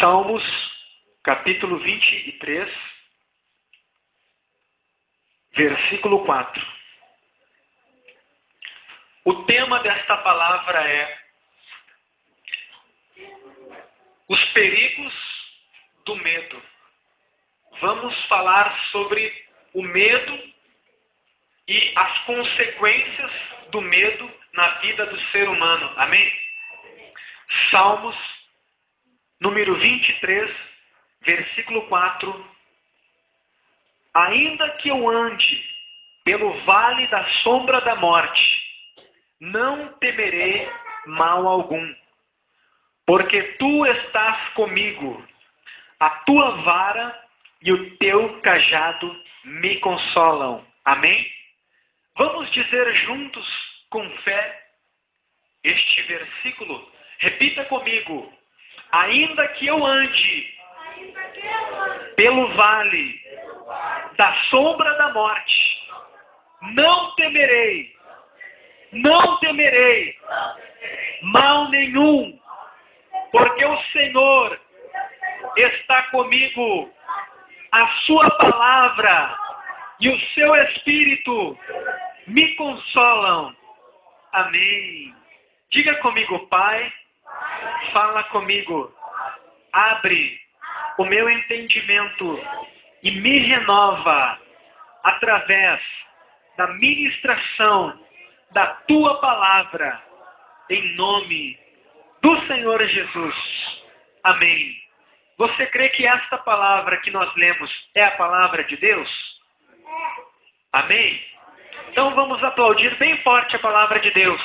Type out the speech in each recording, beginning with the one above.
Salmos, capítulo 23, versículo 4. O tema desta palavra é os perigos do medo. Vamos falar sobre o medo e as consequências do medo na vida do ser humano. Amém? Salmos, número 23, versículo 4. Ainda que eu ande pelo vale da sombra da morte, não temerei mal algum, porque tu estás comigo, a tua vara e o teu cajado me consolam. Amém? Vamos dizer juntos, com fé, este versículo. Repita comigo. Ainda que eu ande pelo vale da sombra da morte, não temerei mal nenhum, porque o Senhor está comigo, a sua palavra e o seu Espírito me consolam. Amém. Diga comigo, Pai, fala comigo, abre o meu entendimento e me renova através da ministração da tua palavra, em nome do Senhor Jesus. Amém. Você crê que esta palavra que nós lemos é a palavra de Deus? Amém? Então vamos aplaudir bem forte a palavra de Deus.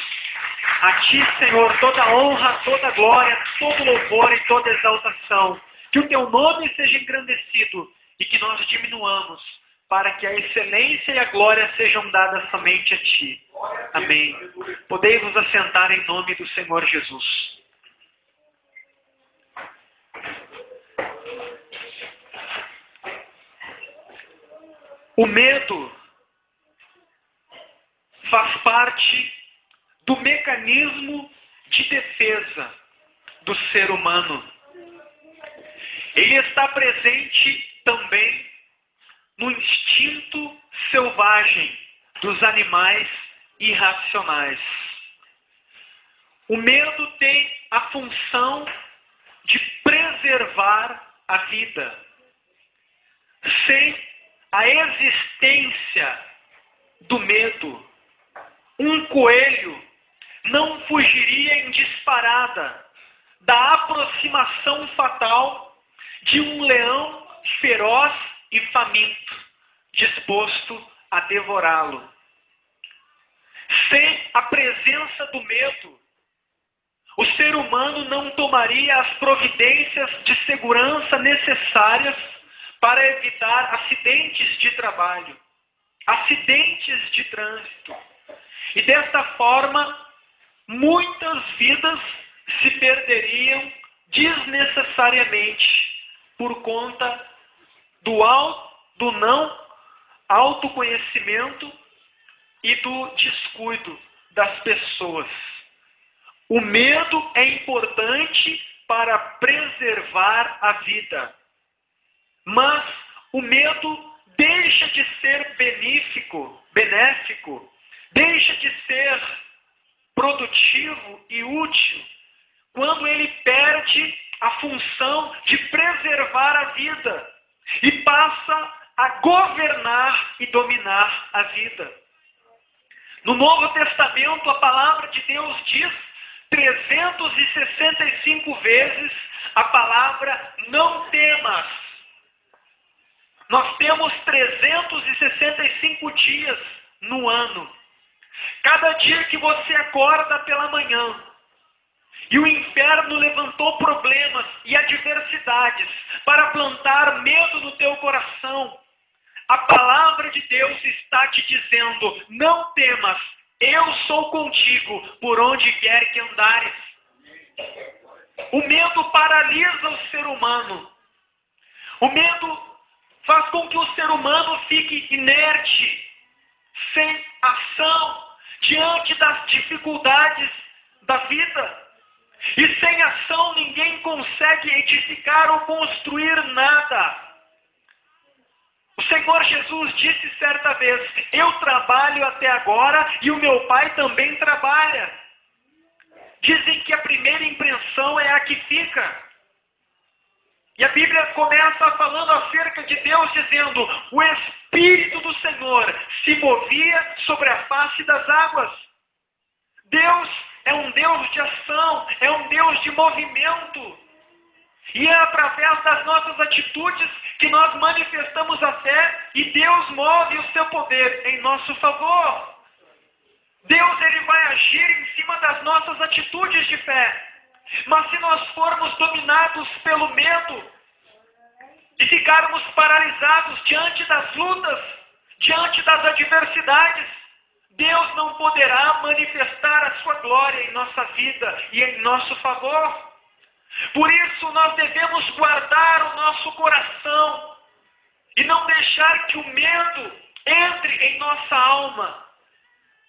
A ti, Senhor, toda honra, toda glória, todo louvor e toda exaltação. Que o teu nome seja engrandecido e que nós diminuamos, para que a excelência e a glória sejam dadas somente a ti. Amém. Podeis vos assentar em nome do Senhor Jesus. O medo faz parte do mecanismo de defesa do ser humano. Ele está presente também no instinto selvagem dos animais irracionais. O medo tem a função de preservar a vida. Sem a existência do medo, um coelho não fugiria em disparada da aproximação fatal de um leão feroz e faminto, disposto a devorá-lo. Sem a presença do medo, o ser humano não tomaria as providências de segurança necessárias para evitar acidentes de trabalho, acidentes de trânsito. E desta forma, muitas vidas se perderiam desnecessariamente por conta do não autoconhecimento e do descuido das pessoas. O medo é importante para preservar a vida, mas o medo deixa de ser benéfico, deixa de ser produtivo e útil quando ele perde a função de preservar a vida e passa a governar e dominar a vida. No Novo Testamento, a palavra de Deus diz 365 vezes a palavra não temas. Nós temos 365 dias no ano. Cada dia que você acorda pela manhã, e o inferno levantou problemas e adversidades para plantar medo no teu coração, a palavra de Deus está te dizendo, não temas, eu sou contigo por onde quer que andares. O medo paralisa o ser humano. O medo faz com que o ser humano fique inerte, sem ação, diante das dificuldades da vida. E sem ação ninguém consegue edificar ou construir nada. O Senhor Jesus disse certa vez: eu trabalho até agora e o meu Pai também trabalha. Dizem que a primeira impressão é a que fica. E a Bíblia começa falando acerca de Deus, dizendo: o Espírito do Senhor se movia sobre a face das águas. Deus é um Deus de ação, é um Deus de movimento. E é através das nossas atitudes que nós manifestamos a fé e Deus move o seu poder em nosso favor. Deus, ele vai agir em cima das nossas atitudes de fé. Mas se nós formos dominados pelo medo e ficarmos paralisados diante das lutas, diante das adversidades, Deus não poderá manifestar a sua glória em nossa vida e em nosso favor. Por isso nós devemos guardar o nosso coração e não deixar que o medo entre em nossa alma.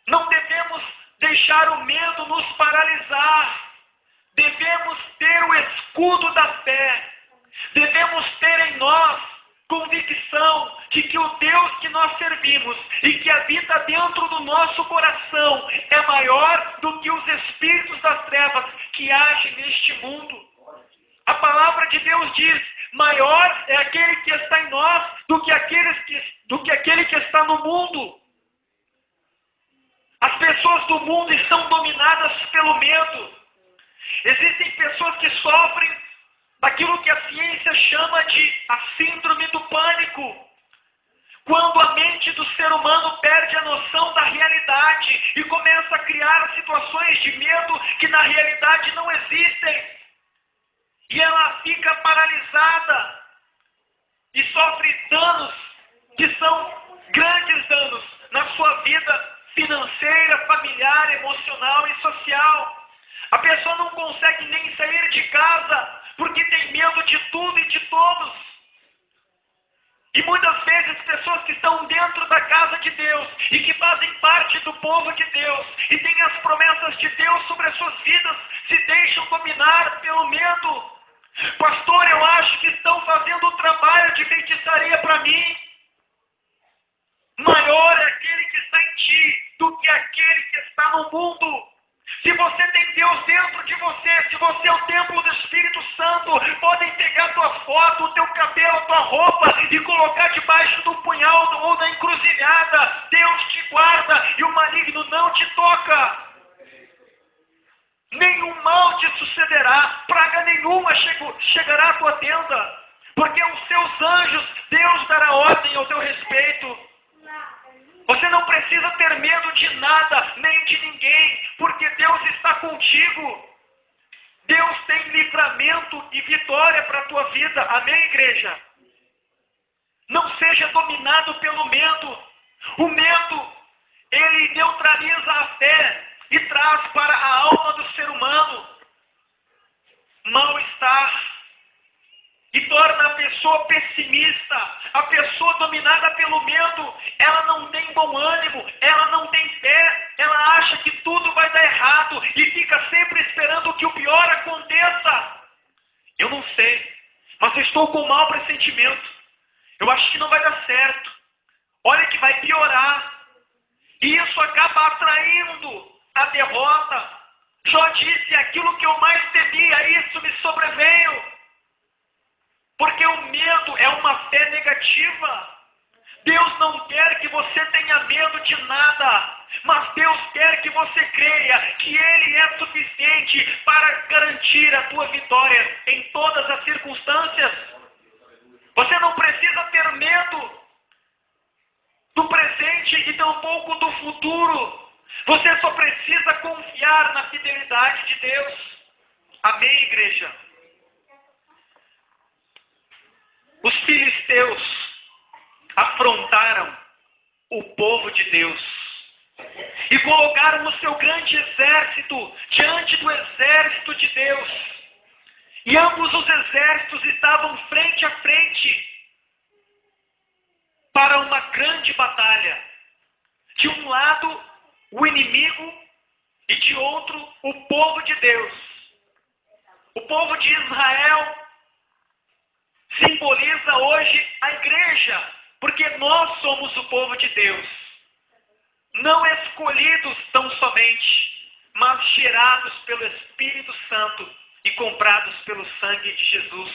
Não devemos deixar o medo nos paralisar. Devemos ter o escudo da fé. Devemos ter em nós convicção de que o Deus que nós servimos e que habita dentro do nosso coração é maior do que os espíritos das trevas que agem neste mundo. A palavra de Deus diz: maior é aquele que está em nós do que aquele que está no mundo. As pessoas do mundo estão dominadas pelo medo. Existem pessoas que sofrem daquilo que a ciência chama de a síndrome do pânico. Quando a mente do ser humano perde a noção da realidade e começa a criar situações de medo que na realidade não existem. E ela fica paralisada e sofre danos que são grandes danos na sua vida financeira, familiar, emocional e social. A pessoa não consegue nem sair de casa porque tem medo de tudo e de todos. E muitas vezes pessoas que estão dentro da casa de Deus e que fazem parte do povo de Deus e têm as promessas de Deus sobre as suas vidas se deixam dominar pelo medo. Pastor, eu acho que estão fazendo um trabalho de feitiçaria para mim. Maior é aquele que está em ti do que aquele que está no mundo. Se você tem Deus dentro de você, se você é o templo do Espírito Santo, podem pegar a tua foto, o teu cabelo, a tua roupa e colocar debaixo do punhal ou da encruzilhada. Deus te guarda e o maligno não te toca. Nenhum mal te sucederá, praga nenhuma chegará à tua tenda, porque os seus anjos, Deus dará ordem ao teu respeito. Você não precisa ter medo de nada, nem de ninguém, porque Deus está contigo. Deus tem livramento e vitória para a tua vida. Amém, igreja? Não seja dominado pelo medo. O medo, ele neutraliza a fé e traz para a alma do ser humano mal-estar. E torna a pessoa pessimista. A pessoa dominada pelo medo, ela não tem bom ânimo, ela não tem fé, ela acha que tudo vai dar errado e fica sempre esperando que o pior aconteça. Eu não sei, mas eu estou com um mau pressentimento. Eu acho que não vai dar certo. Olha que vai piorar. E isso acaba atraindo a derrota. Jó disse: aquilo que eu mais temia, isso me sobreveio. Porque o medo é uma fé negativa. Deus não quer que você tenha medo de nada, mas Deus quer que você creia que Ele é suficiente para garantir a tua vitória em todas as circunstâncias. Você não precisa ter medo do presente e tampouco do futuro. Você só precisa confiar na fidelidade de Deus. Amém, igreja? Os filisteus afrontaram o povo de Deus e colocaram o seu grande exército diante do exército de Deus. E ambos os exércitos estavam frente a frente para uma grande batalha. De um lado, o inimigo, e de outro, o povo de Deus. O povo de Israel simboliza hoje a igreja, porque nós somos o povo de Deus. Não escolhidos tão somente, mas gerados pelo Espírito Santo e comprados pelo sangue de Jesus.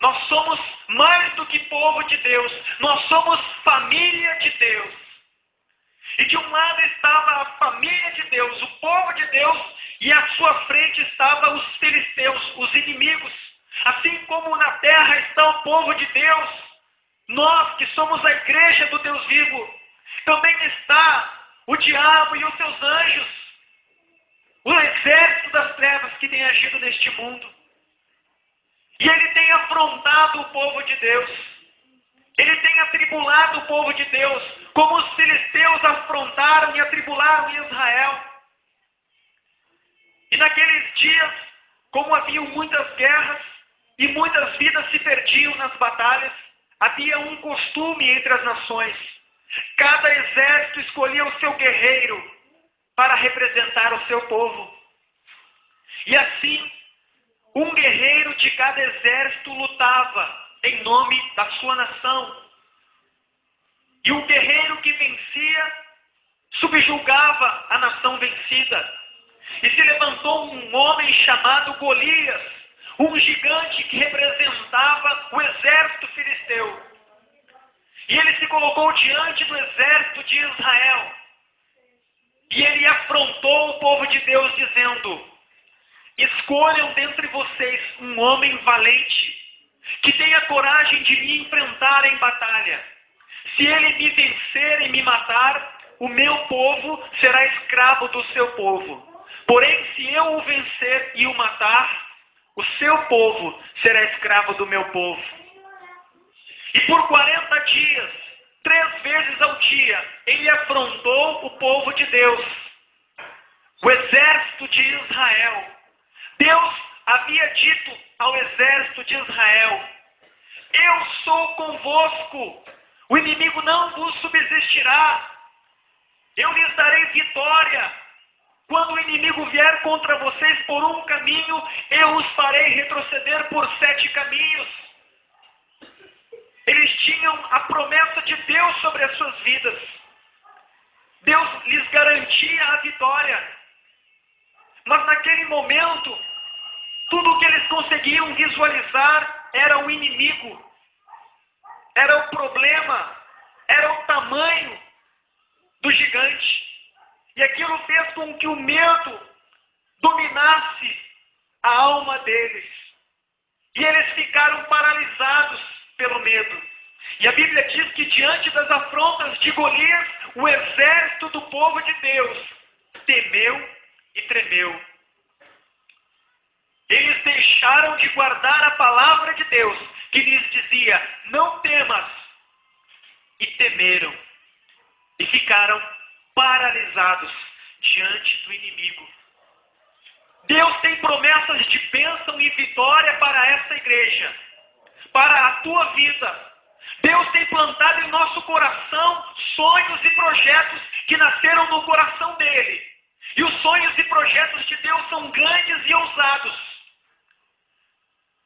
Nós somos mais do que povo de Deus, nós somos família de Deus. E de um lado estava a família de Deus, o povo de Deus, e à sua frente estavam os filisteus, os inimigos. Assim como na terra está o povo de Deus, nós que somos a igreja do Deus vivo, também está o diabo e os seus anjos, o exército das trevas que tem agido neste mundo. E ele tem afrontado o povo de Deus. Ele tem atribulado o povo de Deus, como os filisteus afrontaram e atribularam Israel. E naqueles dias, como haviam muitas guerras e muitas vidas se perdiam nas batalhas, havia um costume entre as nações. Cada exército escolhia o seu guerreiro para representar o seu povo. E assim, um guerreiro de cada exército lutava em nome da sua nação. E o guerreiro que vencia subjugava a nação vencida. E se levantou um homem chamado Golias, um gigante que representava o exército filisteu. E ele se colocou diante do exército de Israel. E ele afrontou o povo de Deus dizendo: escolham dentre vocês um homem valente, que tenha coragem de me enfrentar em batalha. Se ele me vencer e me matar, o meu povo será escravo do seu povo. Porém, se eu o vencer e o matar, o seu povo será escravo do meu povo. E por 40 dias, 3 vezes ao dia, ele afrontou o povo de Deus, o exército de Israel. Deus havia dito ao exército de Israel: eu sou convosco, o inimigo não vos subsistirá, eu lhes darei vitória. Quando o inimigo vier contra vocês por um caminho, eu os farei retroceder por 7 caminhos. Eles tinham a promessa de Deus sobre as suas vidas. Deus lhes garantia a vitória. Mas naquele momento, tudo o que eles conseguiam visualizar era o inimigo, era o problema, era o tamanho do gigante. E aquilo fez com que o medo dominasse a alma deles. E eles ficaram paralisados pelo medo. E a Bíblia diz que diante das afrontas de Golias, o exército do povo de Deus temeu e tremeu. Eles deixaram de guardar a palavra de Deus, que lhes dizia: não temas. E temeram. E ficaram paralisados diante do inimigo. Deus tem promessas de bênção e vitória para esta igreja, para a tua vida. Deus tem plantado em nosso coração sonhos e projetos que nasceram no coração dele. E os sonhos e projetos de Deus são grandes e ousados.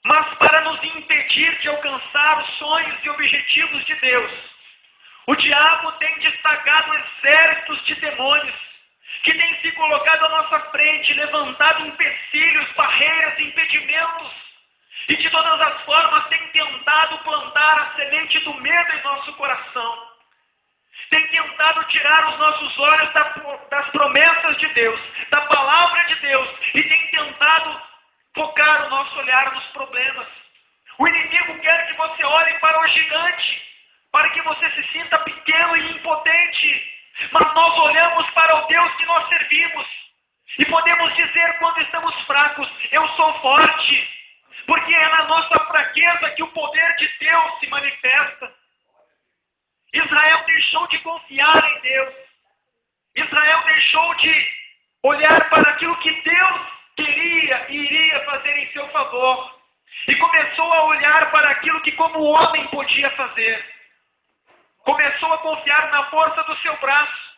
Mas para nos impedir de alcançar os sonhos e objetivos de Deus, o diabo tem destacado exércitos de demônios que têm se colocado à nossa frente, levantado empecilhos, barreiras, impedimentos, e de todas as formas tem tentado plantar a semente do medo em nosso coração. Tem tentado tirar os nossos olhos das promessas de Deus, da palavra de Deus, e tem tentado focar o nosso olhar nos problemas. O inimigo quer que você olhe para o gigante, para que você se sinta pequeno e impotente. Mas nós olhamos para o Deus que nós servimos e podemos dizer quando estamos fracos: eu sou forte. Porque é na nossa fraqueza que o poder de Deus se manifesta. Israel deixou de confiar em Deus. Israel deixou de olhar para aquilo que Deus queria e iria fazer em seu favor. E começou a olhar para aquilo que como homem podia fazer. Começou a confiar na força do seu braço.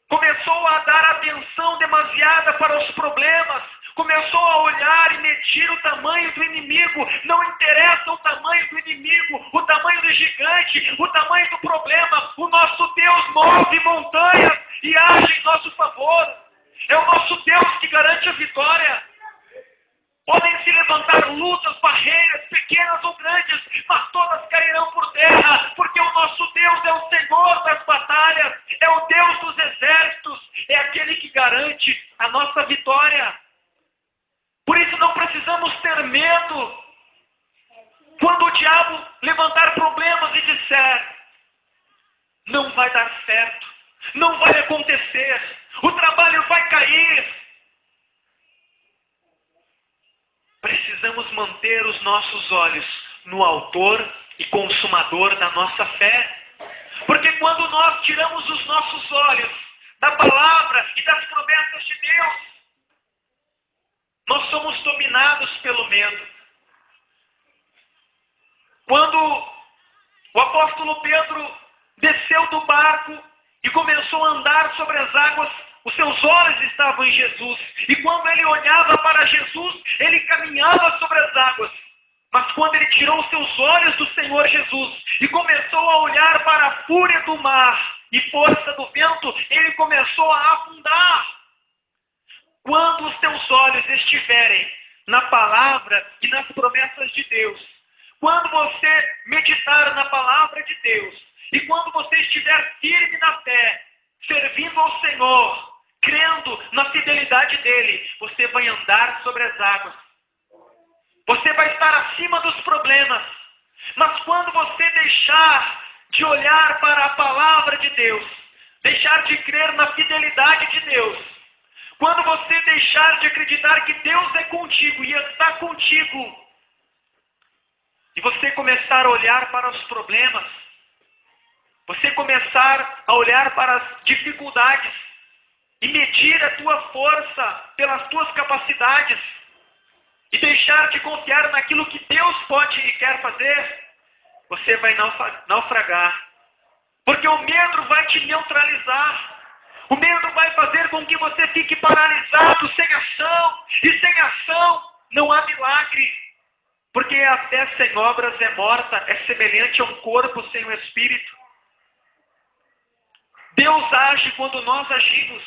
Começou a dar atenção demasiada para os problemas, Começou a olhar e medir o tamanho do inimigo. Não interessa o tamanho do inimigo, o tamanho do gigante, o tamanho do problema. O nosso Deus move montanhas e age em nosso favor. É o nosso Deus que garante a vitória. Podem se levantar lutas, barreiras, pequenas ou grandes, mas todas cairão por terra, porque o nosso Deus é o Senhor das batalhas, é o Deus dos exércitos, é aquele que garante a nossa vitória. Por isso não precisamos ter medo. Quando o diabo levantar problemas e disser, não vai dar certo, não vai acontecer, o trabalho vai cair, precisamos manter os nossos olhos no autor e consumador da nossa fé. Porque quando nós tiramos os nossos olhos da palavra e das promessas de Deus, nós somos dominados pelo medo. Quando o apóstolo Pedro desceu do barco e começou a andar sobre as águas, os seus olhos estavam em Jesus. E quando ele olhava para Jesus, ele caminhava sobre as águas. Mas quando ele tirou os seus olhos do Senhor Jesus e começou a olhar para a fúria do mar e força do vento, ele começou a afundar. Quando os teus olhos estiverem na palavra e nas promessas de Deus, quando você meditar na palavra de Deus, e quando você estiver firme na fé, servindo ao Senhor, crendo na fidelidade dEle, você vai andar sobre as águas. Você vai estar acima dos problemas. Mas quando você deixar de olhar para a palavra de Deus, deixar de crer na fidelidade de Deus, quando você deixar de acreditar que Deus é contigo e está contigo, e você começar a olhar para os problemas, você começar a olhar para as dificuldades e medir a tua força pelas tuas capacidades e deixar de confiar naquilo que Deus pode e quer fazer, você vai naufragar. Porque o medo vai te neutralizar. O medo vai fazer com que você fique paralisado, sem ação. E sem ação não há milagre. Porque a fé sem obras é morta, é semelhante a um corpo sem o espírito. Deus age quando nós agimos.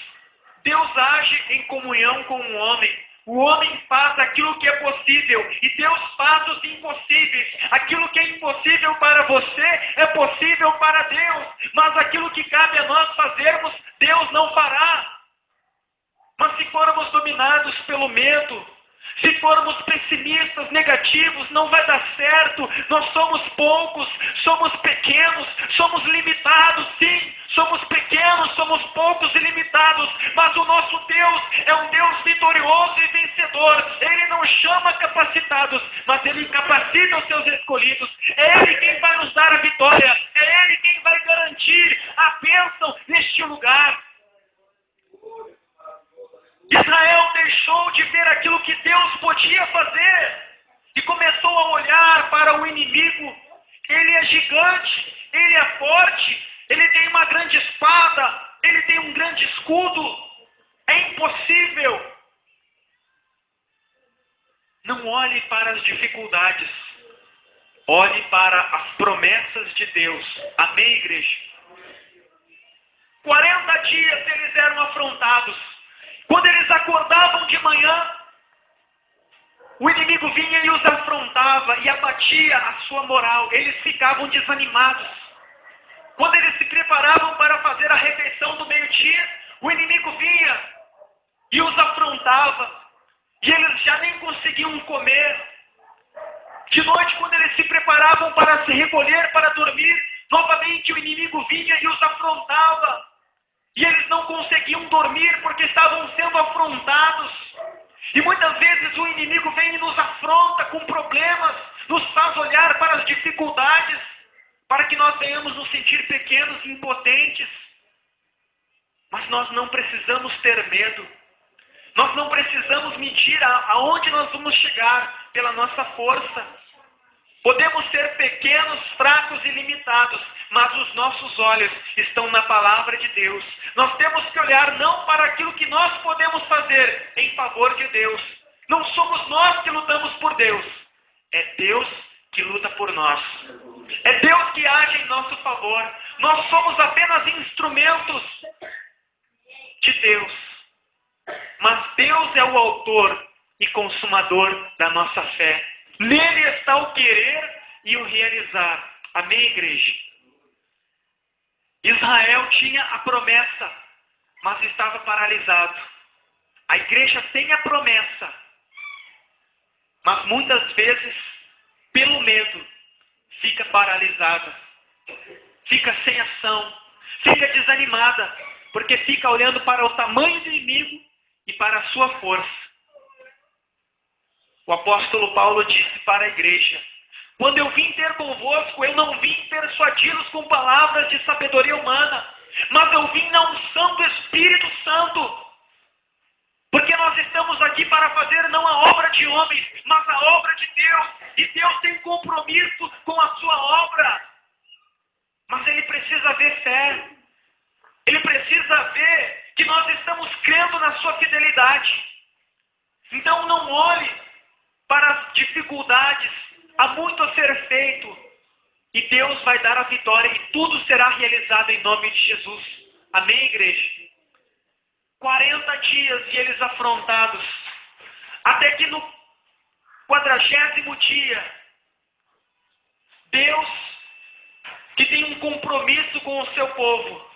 Deus age em comunhão com o homem. O homem faz aquilo que é possível e Deus faz os impossíveis. Aquilo que é impossível para você é possível para Deus. Mas aquilo que cabe a nós fazermos, Deus não fará. Mas se formos dominados pelo medo, se formos pessimistas, negativos, não vai dar certo. Nós somos poucos, somos pequenos, somos limitados, sim. Somos pequenos, somos poucos e limitados. Mas o nosso Deus é um Deus vitorioso e vencedor. Ele não chama capacitados, mas Ele capacita os seus escolhidos. É Ele quem vai nos dar a vitória. É Ele quem vai garantir a bênção neste lugar. Israel deixou de ver aquilo que Deus podia fazer e começou a olhar para o inimigo. Ele é gigante, ele é forte, ele tem uma grande espada, ele tem um grande escudo. É impossível. Não olhe para as dificuldades, olhe para as promessas de Deus. Amém, igreja? 40 dias eles eram afrontados. Quando eles acordavam de manhã, o inimigo vinha e os afrontava e abatia a sua moral. Eles ficavam desanimados. Quando eles se preparavam para fazer a refeição do meio-dia, o inimigo vinha e os afrontava. E eles já nem conseguiam comer. De noite, quando eles se preparavam para se recolher, para dormir, novamente o inimigo vinha e os afrontava. E eles não conseguiam dormir porque estavam sendo afrontados. E muitas vezes o inimigo vem e nos afronta com problemas, nos faz olhar para as dificuldades, para que nós venhamos nos sentir pequenos e impotentes. Mas nós não precisamos ter medo. Nós não precisamos medir aonde nós vamos chegar pela nossa força. Podemos ser pequenos, fracos e limitados, mas os nossos olhos estão na palavra de Deus. Nós temos que olhar não para aquilo que nós podemos fazer em favor de Deus, Não somos nós que lutamos por Deus. É Deus que luta por nós. É Deus que age em nosso favor. Nós somos apenas instrumentos de Deus. Mas Deus é o autor e consumador da nossa fé. Nele está o querer e o realizar. Amém, igreja? Israel tinha a promessa, mas estava paralisado. A igreja tem a promessa, mas muitas vezes, pelo medo, fica paralisada. Fica sem ação. Fica desanimada, porque fica olhando para o tamanho do inimigo e para a sua força. O apóstolo Paulo disse para a igreja: quando eu vim ter convosco, eu não vim persuadi-los com palavras de sabedoria humana, mas eu vim na unção do Espírito Santo. Porque nós estamos aqui para fazer não a obra de homens, mas a obra de Deus. E Deus tem compromisso com a sua obra. Mas Ele precisa ver fé. Ele precisa ver que nós estamos crendo na sua fidelidade. Então não olhe para as dificuldades. Há muito a ser feito. E Deus vai dar a vitória e tudo será realizado em nome de Jesus. Amém, igreja? 40 dias e eles afrontados. Até que no 40º dia, Deus, que tem um compromisso com o seu povo,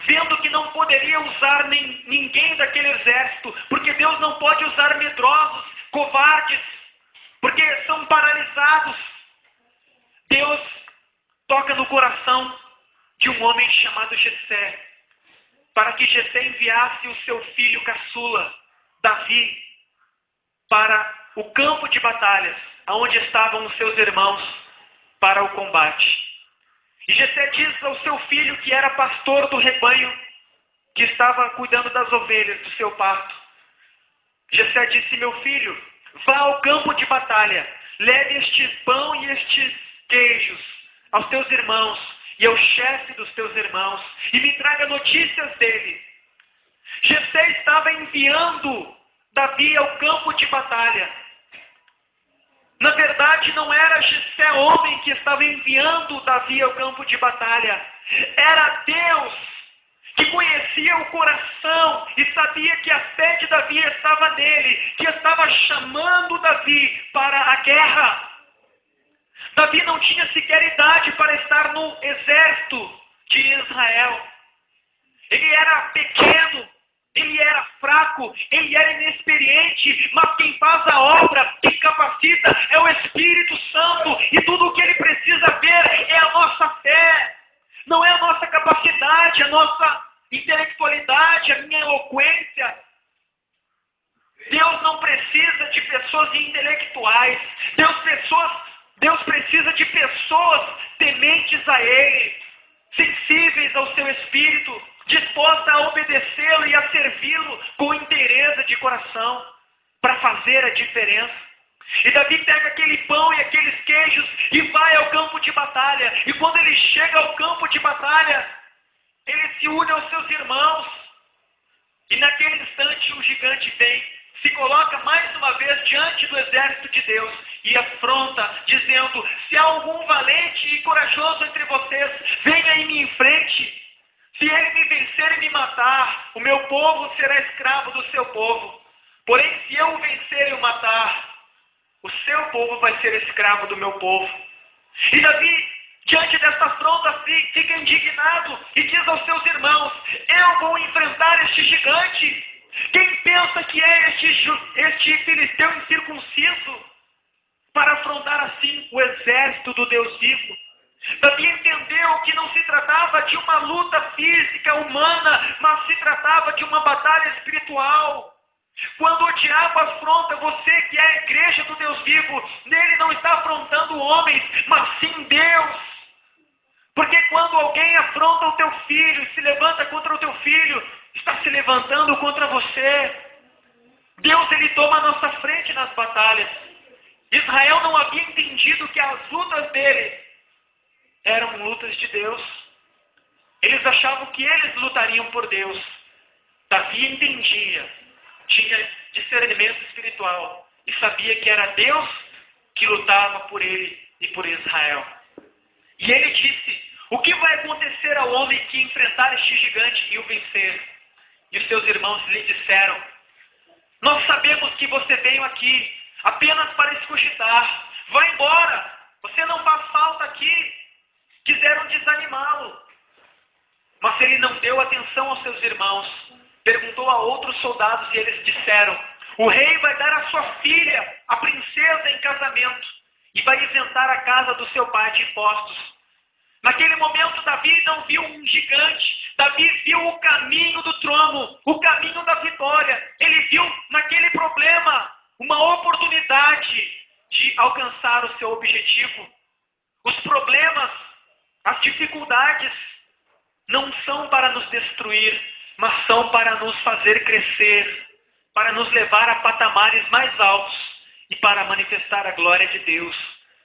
vendo que não poderia usar ninguém daquele exército, porque Deus não pode usar medrosos, covardes, porque são paralisados. Deus toca no coração de um homem chamado Jessé, para que Jessé enviasse o seu filho caçula, Davi, para o campo de batalhas, onde estavam os seus irmãos, para o combate. E Jessé diz ao seu filho, que era pastor do rebanho, que estava cuidando das ovelhas do seu pasto. Jessé disse: meu filho, vá ao campo de batalha, leve este pão e estes queijos aos teus irmãos e ao chefe dos teus irmãos, e me traga notícias dele. Jessé estava enviando Davi ao campo de batalha. Na verdade, não era Jessé homem que estava enviando Davi ao campo de batalha. Era Deus, que conhecia o coração e sabia que a fé de Davi estava nele, que estava chamando Davi para a guerra. Davi não tinha sequer idade para estar no exército de Israel. Ele era pequeno, ele era fraco, ele era inexperiente, mas quem faz a obra, quem capacita, é o Espírito Santo. E tudo o que ele precisa ver é a nossa fé. Não é a nossa capacidade, a nossa intelectualidade, a minha eloquência. Deus não precisa de pessoas intelectuais. Deus precisa de pessoas tementes a Ele, sensíveis ao seu Espírito, dispostas a obedecê-lo e a servi-lo com inteireza de coração, para fazer a diferença. E Davi pega aquele pão e aqueles queijos e vai ao campo de batalha. E quando ele chega ao campo de batalha, ele se une aos seus irmãos. E naquele instante o gigante vem, se coloca mais uma vez diante do exército de Deus e afronta, dizendo: se há algum valente e corajoso entre vocês, venha em minha frente. Se ele me vencer e me matar, o meu povo será escravo do seu povo. Porém, se eu o vencer e o matar, o seu povo vai ser escravo do meu povo. E Davi, diante desta afronta, fica indignado e diz aos seus irmãos: eu vou enfrentar este gigante. Quem pensa que é este filisteu incircunciso para afrontar assim o exército do Deus vivo? Davi entendeu que não se tratava de uma luta física, humana, mas se tratava de uma batalha espiritual. Quando o diabo afronta você, que é a igreja do Deus vivo, nele não está afrontando homens, mas sim Deus. Porque quando alguém afronta o teu filho, se levanta contra o teu filho, está se levantando contra você. Deus, ele toma a nossa frente nas batalhas. Israel não havia entendido que as lutas dele eram lutas de Deus. Eles achavam que eles lutariam por Deus. Davi entendia tinha discernimento espiritual e sabia que era Deus que lutava por ele e por Israel. E ele disse: o que vai acontecer ao homem que enfrentar este gigante e o vencer? E os seus irmãos lhe disseram: nós sabemos que você veio aqui apenas para escogitar. Vá embora, você não faz falta aqui. Quiseram desanimá-lo. Mas ele não deu atenção aos seus irmãos. Perguntou a outros soldados e eles disseram: o rei vai dar a sua filha, a princesa, em casamento e vai isentar a casa do seu pai de impostos. Naquele momento, Davi não viu um gigante. Davi viu o caminho do trono, o caminho da vitória. Ele viu naquele problema uma oportunidade de alcançar o seu objetivo. Os problemas, as dificuldades, não são para nos destruir, mas são para nos fazer crescer, para nos levar a patamares mais altos e para manifestar a glória de Deus.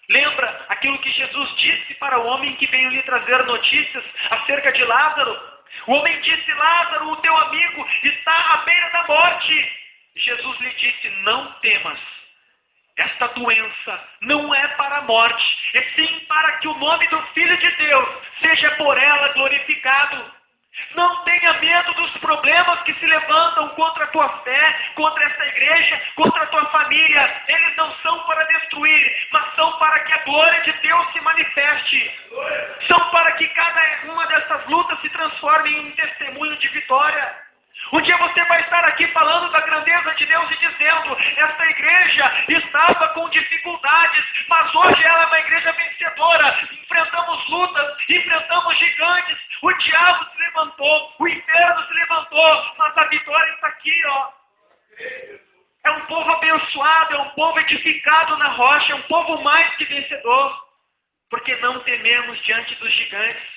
Lembra aquilo que Jesus disse para o homem que veio lhe trazer notícias acerca de Lázaro? O homem disse: Lázaro, o teu amigo, está à beira da morte. Jesus lhe disse: não temas. Esta doença não é para a morte, e sim para que o nome do Filho de Deus seja por ela glorificado. Não tenha medo dos problemas que se levantam contra a tua fé, contra esta igreja, contra a tua família. Eles não são para destruir, mas são para que a glória de Deus se manifeste. São para que cada uma dessas lutas se transforme em um testemunho de vitória. Um dia você vai estar aqui falando da grandeza de Deus e dizendo: esta igreja estava com dificuldades, mas hoje ela é uma igreja vencedora. Enfrentamos lutas, enfrentamos gigantes, o diabo se levantou, o inferno se levantou, mas a vitória está aqui, ó. É um povo abençoado, é um povo edificado na rocha, é um povo mais que vencedor, porque não tememos diante dos gigantes.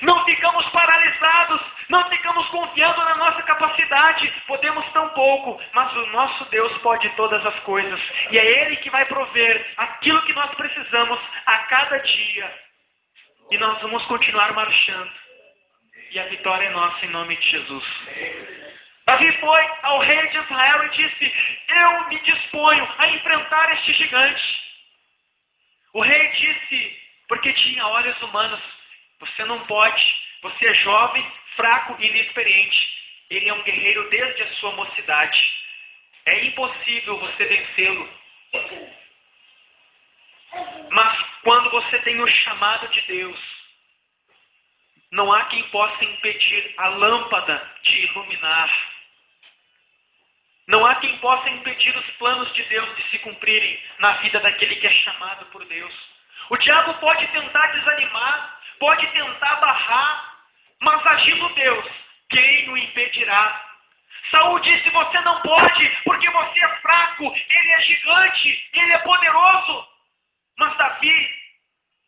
Não ficamos paralisados, não ficamos confiando na nossa capacidade. Podemos tão pouco, mas o nosso Deus pode todas as coisas. E é Ele que vai prover aquilo que nós precisamos a cada dia. E nós vamos continuar marchando. E a vitória é nossa em nome de Jesus. Davi foi ao rei de Israel e disse: eu me disponho a enfrentar este gigante. O rei disse, porque tinha olhos humanos: você não pode, você é jovem, fraco e inexperiente. Ele é um guerreiro desde a sua mocidade. É impossível você vencê-lo. Mas quando você tem o chamado de Deus, não há quem possa impedir a lâmpada de iluminar. Não há quem possa impedir os planos de Deus de se cumprirem na vida daquele que é chamado por Deus. O diabo pode tentar desanimar, pode tentar barrar, mas agindo Deus, quem o impedirá? Saul disse: você não pode, porque você é fraco, ele é gigante, ele é poderoso. Mas Davi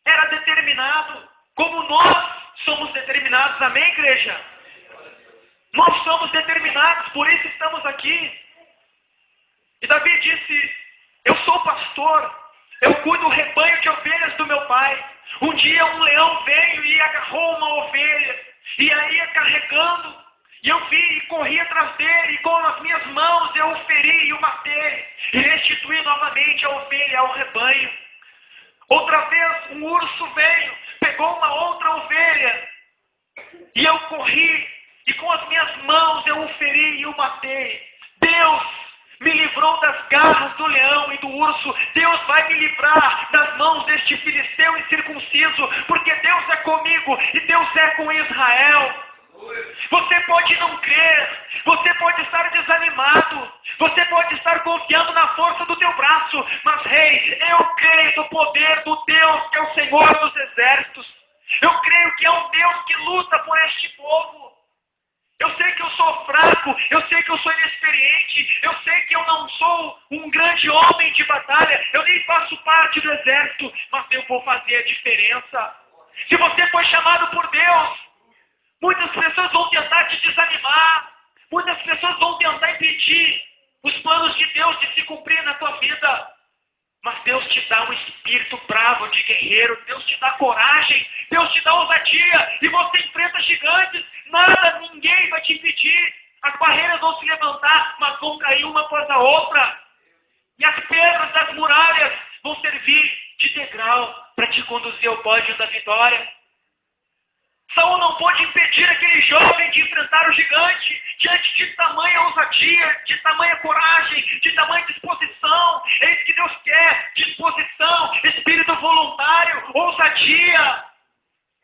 era determinado, como nós somos determinados, amém, igreja? Nós somos determinados, por isso estamos aqui. E Davi disse: eu sou pastor, eu cuido do rebanho de ovelhas do meu pai. Um dia um leão veio e agarrou uma ovelha, e aí ia carregando, e eu vi e corri atrás dele, e com as minhas mãos eu o feri e o matei, e restituí novamente a ovelha ao rebanho. Outra vez um urso veio, pegou uma outra ovelha, e eu corri, e com as minhas mãos eu o feri e o matei. Deus me livrou das garras do leão e do urso. Deus vai me livrar das mãos deste filisteu incircunciso, porque Deus é comigo e Deus é com Israel. Você pode não crer, você pode estar desanimado, você pode estar confiando na força do teu braço, mas rei, eu creio no poder do Deus que é o Senhor dos exércitos. Eu creio que é um Deus que luta por este povo. Eu sei que eu sou fraco, eu sei que eu sou inexperiente, eu sei que eu não sou um grande homem de batalha, eu nem faço parte do exército, mas eu vou fazer a diferença. Se você foi chamado por Deus, muitas pessoas vão tentar te desanimar, muitas pessoas vão tentar impedir os planos de Deus de se cumprir na tua vida. Mas Deus te dá um espírito bravo de guerreiro, Deus te dá coragem, Deus te dá ousadia, e você enfrenta gigantes, nada, ninguém vai te impedir. As barreiras vão se levantar, mas vão cair uma após a outra. E as pedras das muralhas vão servir de degrau para te conduzir ao pódio da vitória. Saul não pôde impedir aquele jovem de enfrentar o gigante diante de tamanha ousadia, de tamanha coragem, de tamanha disposição. É isso que Deus quer: disposição, espírito voluntário, ousadia.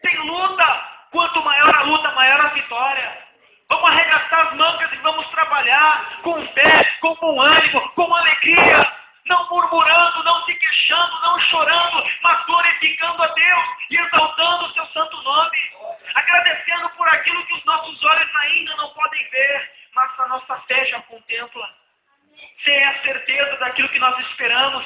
Tem luta. Quanto maior a luta, maior a vitória. Vamos arregaçar as mangas e vamos trabalhar com fé, com bom ânimo, com alegria. Não murmurando, não se queixando, não chorando, mas glorificando a Deus e exaltando o seu santo nome. Agradecendo por aquilo que os nossos olhos ainda não podem ver, mas a nossa fé já contempla. Ter a certeza daquilo que nós esperamos.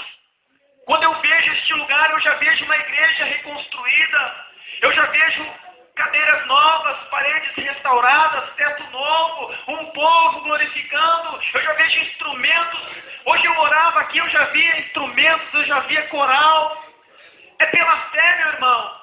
Quando eu vejo este lugar, eu já vejo uma igreja reconstruída. Eu já vejo cadeiras novas, paredes restauradas, teto novo, um povo glorificando. Eu já vejo instrumentos. Hoje eu orava aqui, eu já via instrumentos, eu já via coral. É pela fé, meu irmão.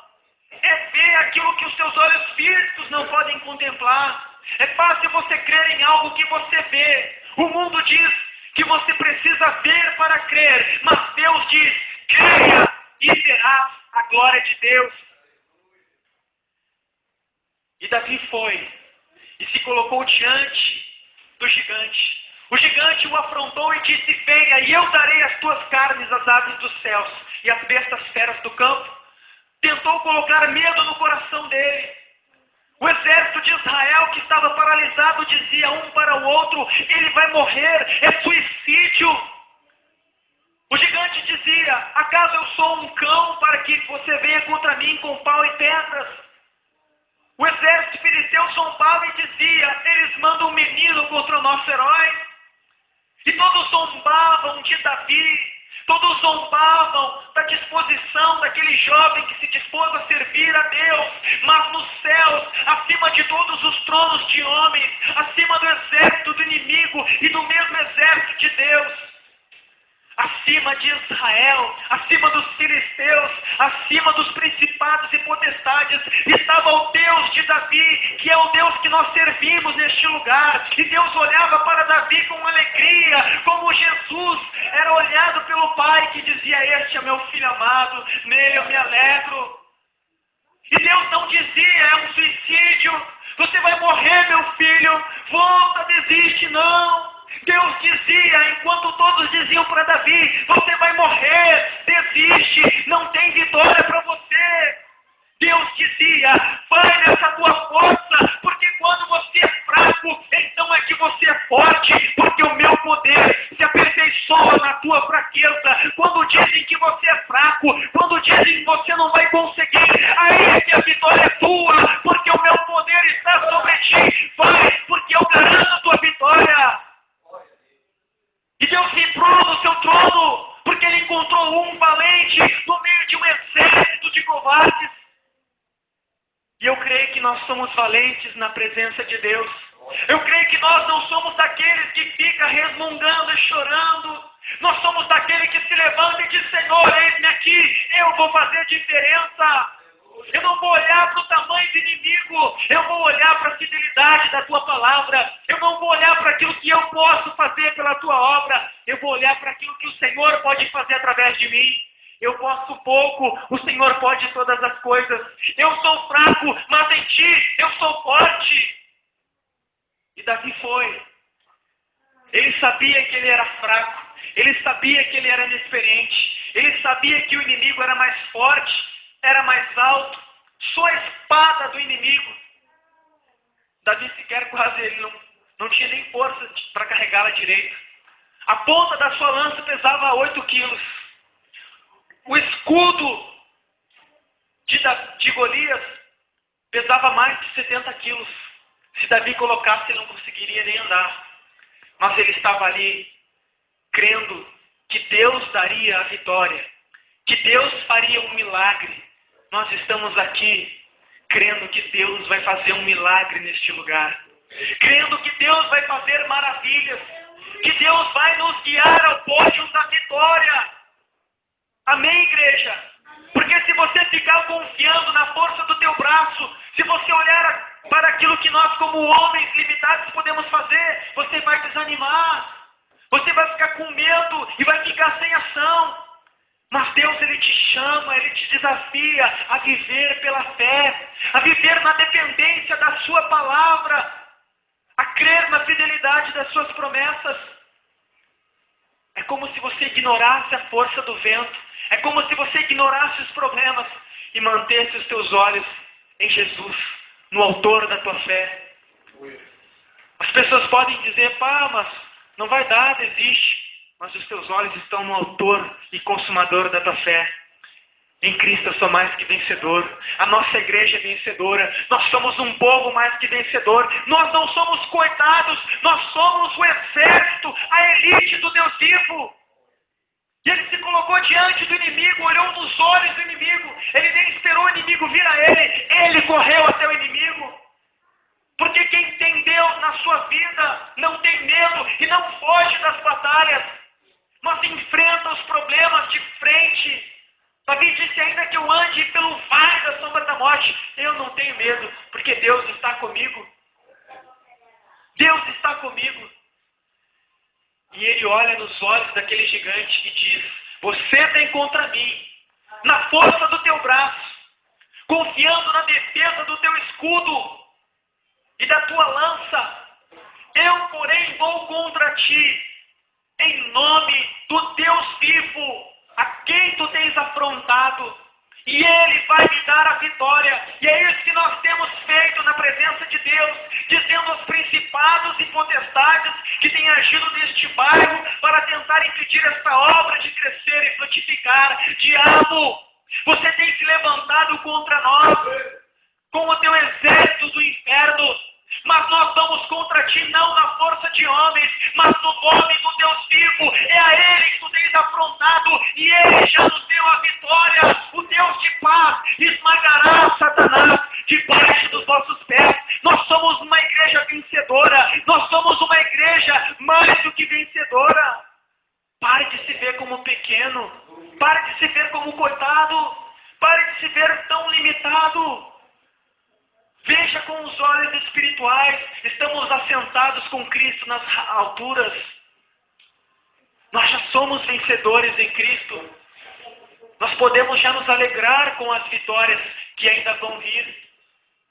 É ver aquilo que os seus olhos físicos não podem contemplar. É fácil você crer em algo que você vê. O mundo diz que você precisa ver para crer, mas Deus diz: creia e verás a glória de Deus. E Davi foi e se colocou diante do gigante. O gigante o afrontou e disse: venha, e eu darei as tuas carnes às aves dos céus e às bestas feras do campo. Tentou colocar medo no coração dele. O exército de Israel, que estava paralisado, dizia um para o outro: ele vai morrer, é suicídio. O gigante dizia: acaso eu sou um cão para que você venha contra mim com pau e pedras? O exército filisteu zombava e dizia: eles mandam um menino contra o nosso herói. E todos zombavam de Davi. Todos zombavam da disposição daquele jovem que se dispôs a servir a Deus. Mas nos céus, acima de todos os tronos de homens, acima do exército do inimigo e do mesmo exército de Deus, acima de Israel, acima dos filisteus, acima dos principados e potestades, estava o Deus de Davi, que é o Deus que nós servimos neste lugar. E Deus olhava para Davi com alegria, como Jesus era olhado pelo Pai, que dizia: este é meu filho amado, nele eu me alegro. E Deus não dizia: é um suicídio, você vai morrer, meu filho, volta, desiste, não. Deus dizia, enquanto todos diziam para Davi: você vai morrer, desiste, não tem vitória para você. Deus dizia: vai nessa tua força, porque quando você é fraco, então é que você é forte, porque o meu poder se aperfeiçoa na tua fraqueza. Quando dizem que você é fraco, quando dizem que você não vai conseguir, aí é que a vitória é tua, porque o meu poder está sobre ti. Vai, porque eu garanto a tua vitória. E Deus vibrou no seu trono, porque ele encontrou um valente no meio de um exército de covardes. E eu creio que nós somos valentes na presença de Deus. Eu creio que nós não somos daqueles que ficam resmungando e chorando. Nós somos daquele que se levanta e diz: Senhor, eis-me aqui, eu vou fazer diferença. Eu não vou olhar para o tamanho do inimigo, eu vou olhar para a fidelidade da tua palavra. Eu não vou olhar para aquilo que eu posso fazer pela tua obra. Eu vou olhar para aquilo que o Senhor pode fazer através de mim. Eu posso pouco, o Senhor pode todas as coisas. Eu sou fraco, mas em ti eu sou forte. E Davi foi. Ele sabia que ele era fraco. Ele sabia que ele era inexperiente. Ele sabia que o inimigo era mais forte, era mais alto. Só a espada do inimigo. Davi sequer quase, ele não tinha nem força para carregá-la direita. A ponta da sua lança pesava 8 quilos. O escudo de Golias pesava mais de 70 quilos. Se Davi colocasse, ele não conseguiria nem andar. Mas ele estava ali, crendo que Deus daria a vitória, que Deus faria um milagre. Nós estamos aqui, crendo que Deus vai fazer um milagre neste lugar. Crendo que Deus vai fazer maravilhas. Que Deus vai nos guiar ao pódio da vitória. Amém, igreja? Porque se você ficar confiando na força do teu braço, se você olhar para aquilo que nós, como homens limitados, podemos fazer, você vai desanimar. Você vai ficar com medo e vai ficar sem ação. Mas Deus, Ele te chama, Ele te desafia a viver pela fé, a viver na dependência da sua palavra, a crer na fidelidade das suas promessas. É como se você ignorasse a força do vento, é como se você ignorasse os problemas e mantesse os teus olhos em Jesus, no autor da tua fé. As pessoas podem dizer, pá, mas não vai dar, desiste. Mas os teus olhos estão no autor e consumador da tua fé. Em Cristo eu sou mais que vencedor. A nossa igreja é vencedora. Nós somos um povo mais que vencedor. Nós não somos coitados. Nós somos o exército, a elite do Deus vivo. E ele se colocou diante do inimigo, olhou nos olhos do inimigo. Ele nem esperou o inimigo vir a ele. Ele correu até o inimigo. Porque quem tem Deus na sua vida não tem medo e não foge das batalhas, mas enfrenta os problemas de frente. Davi disse, ainda que eu ande pelo vale da sombra da morte, eu não tenho medo, porque Deus está comigo. Deus está comigo. E ele olha nos olhos daquele gigante e diz, você tem contra mim, na força do teu braço, confiando na defesa do teu escudo e da tua lança. Eu, porém, vou contra ti, em nome do Deus vivo, a quem tu tens afrontado, e Ele vai me dar a vitória. E é isso que nós temos feito na presença de Deus, dizendo aos principados e potestades que têm agido neste bairro para tentar impedir esta obra de crescer e frutificar. Diabo, você tem se levantado contra nós com o teu exército do inferno, mas nós vamos contra ti não na força de homens, mas no nome do Deus vivo. É a Ele que tu tens afrontado e Ele já nos deu a vitória. O Deus de paz esmagará Satanás debaixo dos vossos pés. Nós somos uma igreja vencedora, nós somos uma igreja mais do que vencedora. Pare de se ver como pequeno, pare de se ver como coitado, pare de se ver tão limitado. Veja com os olhos espirituais, estamos assentados com Cristo nas alturas. Nós já somos vencedores em Cristo. Nós podemos já nos alegrar com as vitórias que ainda vão vir.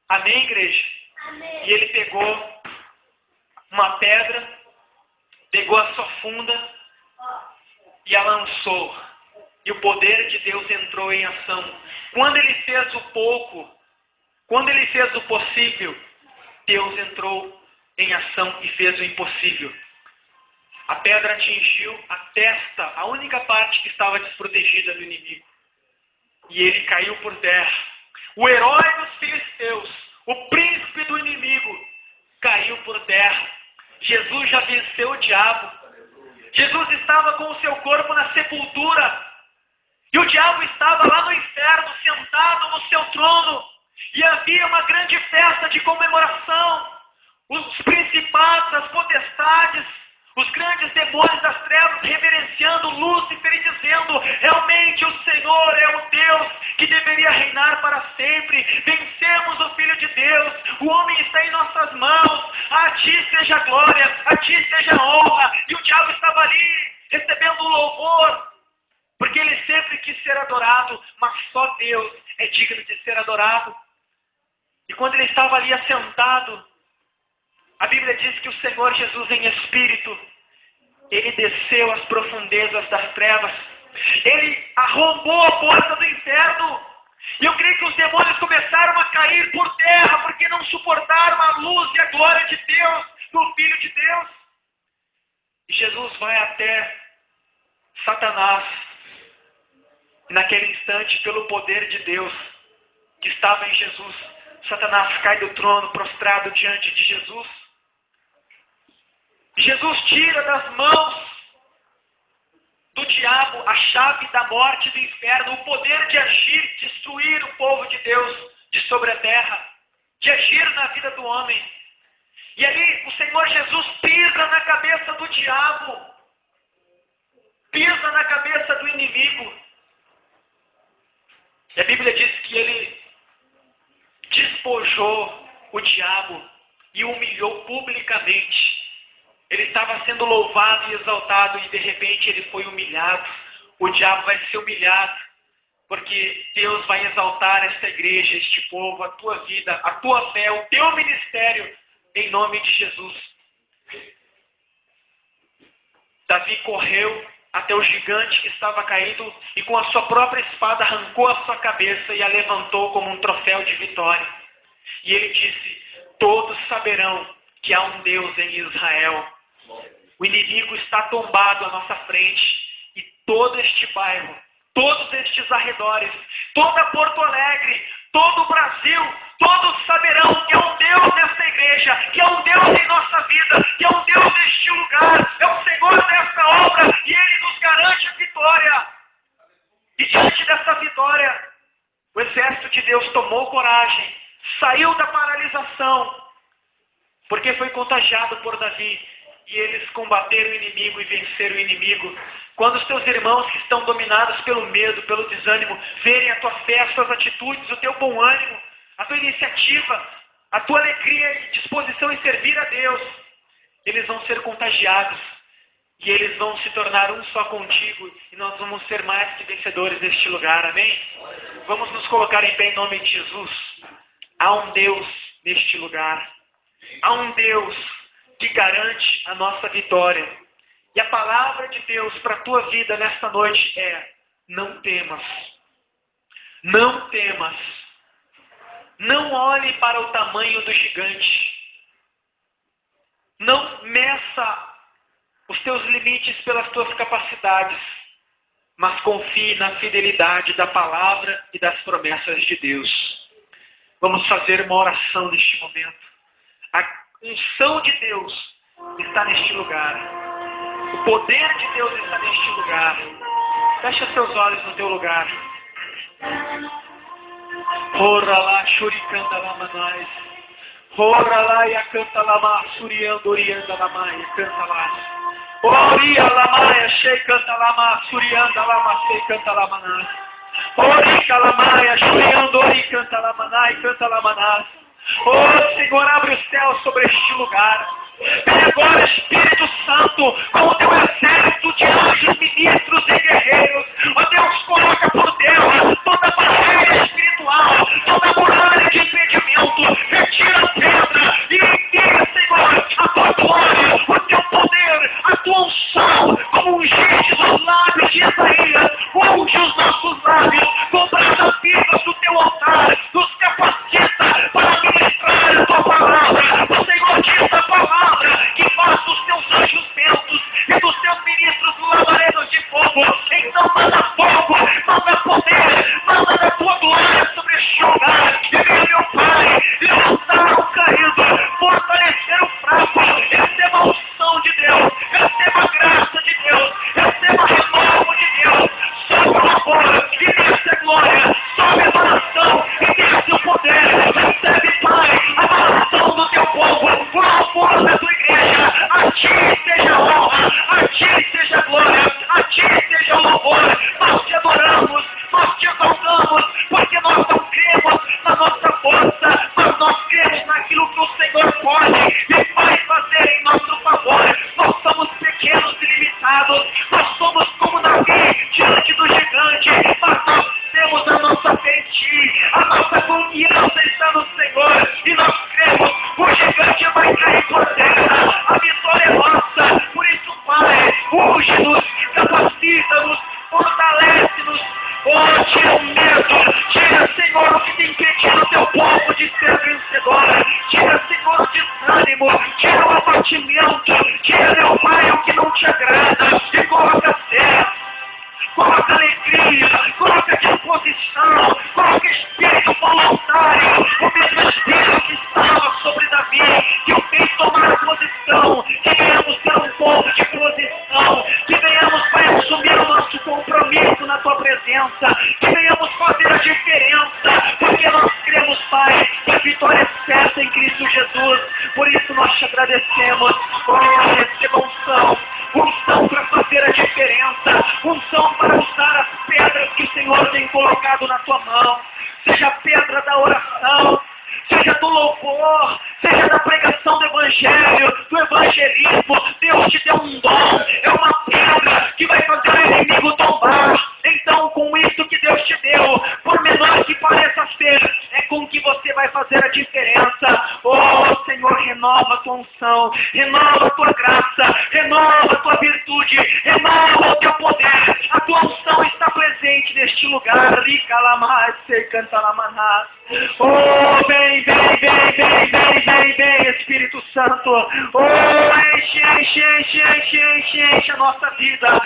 Amém, igreja? Amém. E ele pegou uma pedra, pegou a sua funda e a lançou. E o poder de Deus entrou em ação. Quando ele fez o pouco, quando ele fez o possível, Deus entrou em ação e fez o impossível. A pedra atingiu a testa, a única parte que estava desprotegida do inimigo. E ele caiu por terra. O herói dos filisteus, o príncipe do inimigo, caiu por terra. Jesus já venceu o diabo. Jesus estava com o seu corpo na sepultura. E o diabo estava lá no inferno, sentado no seu trono. E havia uma grande festa de comemoração. Os principados, as potestades, os grandes demônios das trevas reverenciando Lúcifer e dizendo, realmente o Senhor é o Deus que deveria reinar para sempre. Vencemos o Filho de Deus. O homem está em nossas mãos. A ti seja a glória, a ti seja a honra. E o diabo estava ali recebendo o louvor, porque ele sempre quis ser adorado, mas só Deus é digno de ser adorado. E quando ele estava ali assentado, a Bíblia diz que o Senhor Jesus em espírito, ele desceu às profundezas das trevas. Ele arrombou a porta do inferno. E eu creio que os demônios começaram a cair por terra, porque não suportaram a luz e a glória de Deus, do Filho de Deus. E Jesus vai até Satanás. Naquele instante, pelo poder de Deus que estava em Jesus, Satanás cai do trono prostrado diante de Jesus. Jesus tira das mãos do diabo a chave da morte do inferno, o poder de agir, destruir o povo de Deus de sobre a terra, de agir na vida do homem. E ali o Senhor Jesus pisa na cabeça do diabo, pisa na cabeça do inimigo. E a Bíblia diz que ele despojou o diabo e o humilhou publicamente. Ele estava sendo louvado e exaltado e de repente ele foi humilhado. O diabo vai ser humilhado, porque Deus vai exaltar esta igreja, este povo, a tua vida, a tua fé, o teu ministério, em nome de Jesus. Davi correu até o gigante que estava caído e com a sua própria espada arrancou a sua cabeça e a levantou como um troféu de vitória. E ele disse: todos saberão que há um Deus em Israel. O inimigo está tombado à nossa frente e todo este bairro, todos estes arredores, toda Porto Alegre, todo o Brasil, todos saberão que há um Deus nesta igreja, que há um Deus em nossa vida, que há um Deus neste lugar, é o Senhor desta obra e Ele nos garante a vitória. E diante dessa vitória, o exército de Deus tomou coragem, saiu da paralisação, porque foi contagiado por Davi. E eles combateram o inimigo e venceram o inimigo. Quando os teus irmãos que estão dominados pelo medo, pelo desânimo, verem a tua fé, as tuas atitudes, o teu bom ânimo, a tua iniciativa, a tua alegria e disposição em servir a Deus, eles vão ser contagiados. E eles vão se tornar um só contigo. E nós vamos ser mais que vencedores neste lugar. Amém? Vamos nos colocar em pé em nome de Jesus. Há um Deus neste lugar. Há um Deus que garante a nossa vitória. E a palavra de Deus para a tua vida nesta noite é: não temas. Não temas. Não olhe para o tamanho do gigante. Não meça os teus limites pelas tuas capacidades. Mas confie na fidelidade da palavra e das promessas de Deus. Vamos fazer uma oração neste momento. A unção de Deus está neste lugar. O poder de Deus está neste lugar. Fecha seus olhos no teu lugar. Ora lá, shurikanda lamanais. Ora lá, yakanta lama, suriando, orianda lamaia, canta lá. Oria lamaia, shei canta lama, surianda lama, sei canta lamanais. Orica lamaia, shuriando, ori canta lamanai, canta lamanais. Oh Senhor, abre os céus sobre este lugar. Vem agora, Espírito Santo, com o teu exército de anjos, ministros e guerreiros. Ó Deus, coloca por terra toda barreira espiritual, toda muralha de impedimento. Retira a pedra e envia, Senhor, a tua glória, o teu poder, a tua unção, como ungiste os lábios de Isaías. Unge os nossos lábios com brasas vivas do teu altar. Nos capacita para ministrar a tua palavra. O Senhor diz a palavra que faz dos teus anjos bentos e dos teus ministros lavaredos de fogo. Então manda fogo, manda poder, manda da tua glória sobre este lugar. E venha, meu Pai, levantar o caído, fortalecer o fraco. Receba a unção de Deus, receba a graça de Deus, receba renovo de Deus. Sobe o amor e desce a glória, sobe a adoração e desce o poder. Recebe, Pai, a adoração do teu povo, por amor da tua igreja. A ti seja a honra, a ti seja a glória, a ti seja o louvor. Nós te adoramos, nós te exaltamos, porque nós não cremos na nossa força, mas nós cremos naquilo que o Senhor pode e vai fazer em nosso favor. Nós somos pequenos e limitados, nós somos como Davi diante do gigante, mas nós temos a nossa fé em ti, a nossa confiança está no Senhor, e nós cremos, o gigante vai cair por terra, a vitória é nossa. Por isso, Pai, unge-nos, capacita-nos, fortalece-nos. Oh, tira o medo, tira, Senhor, o que tem impedido o teu povo de ser vencedor. Tira, Senhor, o desânimo, tira o abatimento, tira, meu Pai, o que não te agrada, e coloca fé, coloca alegria, coloca disposição, coloca espírito voluntário, o mesmo espírito que estava sobre Davi, que o fez tomar a posição, que venhamos ter um povo de posição, que venhamos, Pai, assumir o nosso compromisso na tua presença, que venhamos fazer a diferença, porque nós cremos, Pai, que a vitória é certa em Cristo Jesus. Por isso nós te agradecemos. Oh, receba unção, unção para fazer a diferença, unção para usar as pedras que o Senhor tem colocado na tua mão. Seja a pedra da oração, seja do louvor, seja da pregação do evangelho, do evangelismo. Deus te deu um dom, é uma pedra que vai fazer o inimigo tombar. Então, com isso que Deus te deu, por menor que pareça ser, é com que você vai fazer a diferença. Oh, Senhor, renova a tua unção, renova a tua graça, renova a tua virtude, renova o teu poder. A tua unção está presente neste lugar. Rica lamar, sei canta lamanás. Oh, vem, vem, vem, vem, vem, vem, vem, Espírito Santo. Oh, enche, enche, enche, enche, enche, enche a nossa vida.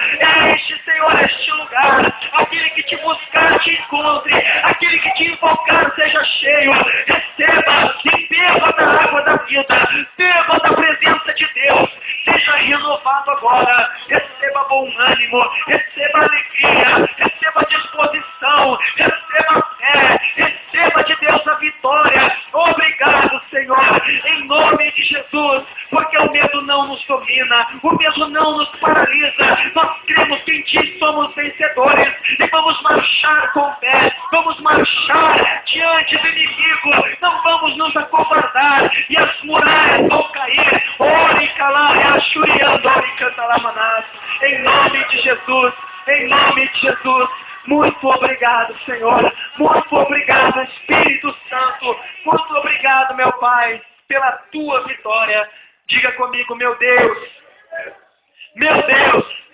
Enche, Senhor, este lugar. Aquele que te buscar te encontre. Aquele que te invocar seja cheio. Receba e beba da água da vida. Beba da presença de Deus. Seja renovado agora. Receba bom ânimo. Receba alegria. Receba disposição. Receba fé. Receba de Deus a vitória. Obrigado, Senhor, em nome de Jesus, porque o medo não nos domina, o medo não nos paralisa. Nós cremos que em Ti somos vencedores e vamos marchar com fé, vamos marchar diante do inimigo, não vamos nos acovardar e as muralhas vão cair. Ore, calar, achuriando, ore, cantalamanás. Em nome de Jesus, em nome de Jesus. Muito obrigado, Senhor. Muito obrigado, Espírito Santo. Muito obrigado, meu Pai, pela tua vitória. Diga comigo, meu Deus. Meu Deus,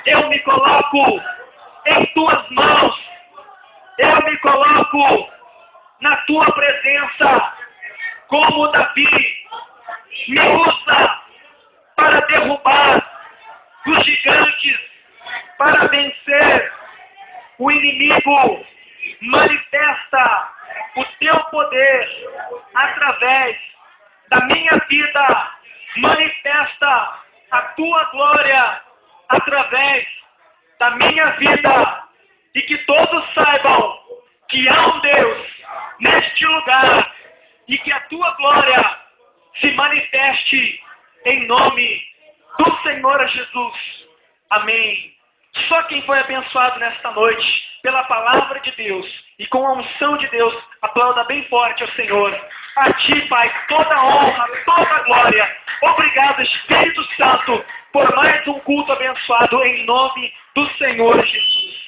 eu me coloco em tuas mãos. Eu me coloco na tua presença, como Davi. Me usa para derrubar os gigantes, para vencer o inimigo. Manifesta o teu poder através da minha vida. Manifesta a tua glória através da minha vida. E que todos saibam que há um Deus neste lugar. E que a tua glória se manifeste em nome do Senhor Jesus. Amém. Só quem foi abençoado nesta noite pela palavra de Deus e com a unção de Deus, aplauda bem forte ao Senhor. A Ti, Pai, toda honra, toda glória. Obrigado, Espírito Santo, por mais um culto abençoado em nome do Senhor Jesus.